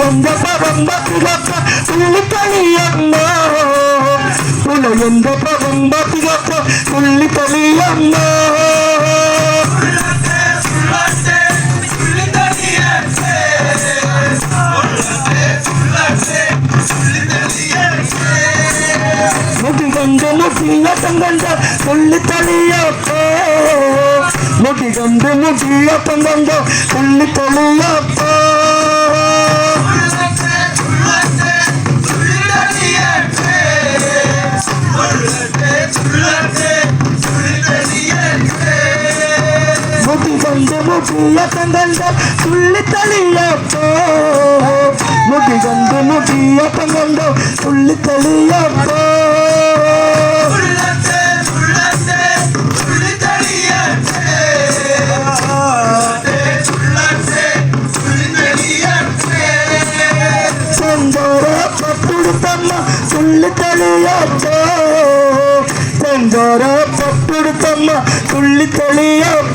പുലയന്റെ പറമ്പത്തിലൊക്കെ തുള്ളിക്കളിയമ്മ പുലയന്റെ പറമ്പത്തിലൊക്കെ തുള്ളിക്കളിയമ്മ മുടികണ്ട് മുടിയപ്പം കണ്ട് തുള്ളിക്കളിയപ്പോ മുടികണ്ട് മുടിയപ്പം കണ്ട് തുള്ളിക്കളിയപ്പോ മുടികണ്ട് മുടിയപ്പം കണ്ട് തുള്ളിക്കളിയപ്പോ മുടികണ്ട് മുടിയപ്പം കണ്ട് തുള്ളിക്കളിയപ്പോ തുള്ളിക്കളിയപ്പോ ചെന്തോര പപ്പെടുത്തമ്മ തുള്ളിക്കളിയപ്പോ